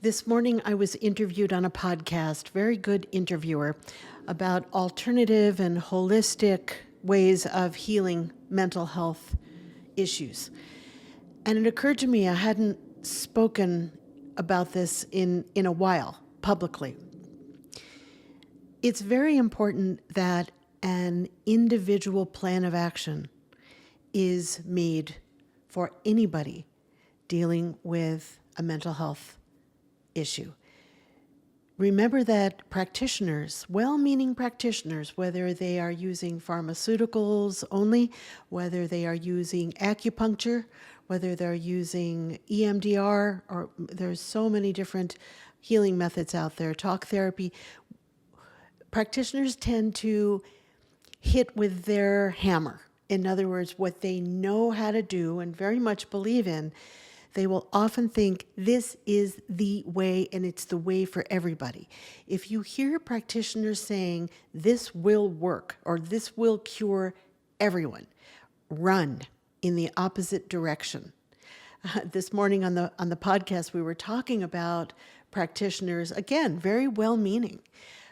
This morning I was interviewed on a podcast, very good interviewer, about alternative and holistic ways of healing mental health issues. And it occurred to me I hadn't spoken about this in a while, publicly. It's very important that an individual plan of action is made for anybody dealing with a mental health issue. Remember that practitioners, well-meaning practitioners, whether they are using pharmaceuticals only, whether they are using acupuncture, whether they're using EMDR, or there's so many different healing methods out there, talk therapy, practitioners tend to hit with their hammer. In other words, what they know how to do and very much believe in, they will often think this is the way and it's the way for everybody. If you hear practitioners saying this will work or this will cure everyone, run in the opposite direction. This morning on the podcast, we were talking about practitioners, again, very well-meaning,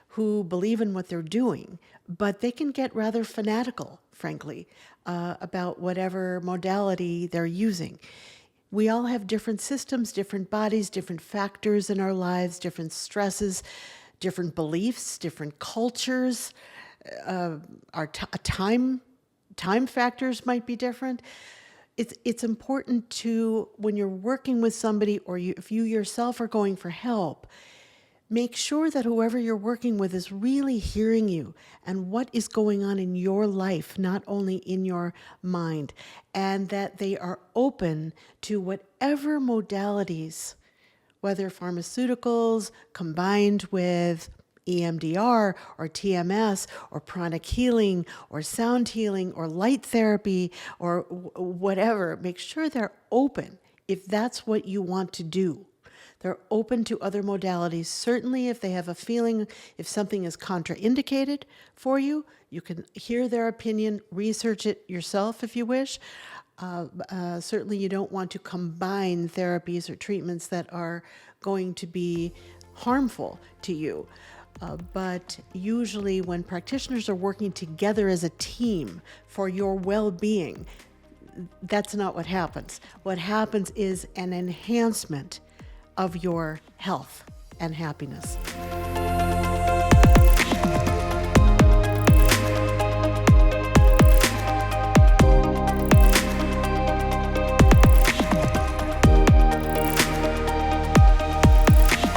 who believe in what they're doing, but they can get rather fanatical, frankly, about whatever modality they're using. We all have different systems, different bodies, different factors in our lives, different stresses, different beliefs, different cultures. Our time factors might be different. It's important to, when you're working with somebody or if you yourself are going for help, make sure that whoever you're working with is really hearing you and what is going on in your life, not only in your mind, and that they are open to whatever modalities, whether pharmaceuticals combined with EMDR or TMS or pranic healing or sound healing or light therapy or whatever. Make sure they're open if that's what you want to do. They're open to other modalities. Certainly if they have a feeling, if something is contraindicated for you, you can hear their opinion, research it yourself if you wish. Certainly you don't want to combine therapies or treatments that are going to be harmful to you. But usually when practitioners are working together as a team for your well-being, that's not what happens. What happens is an enhancement of your health and happiness.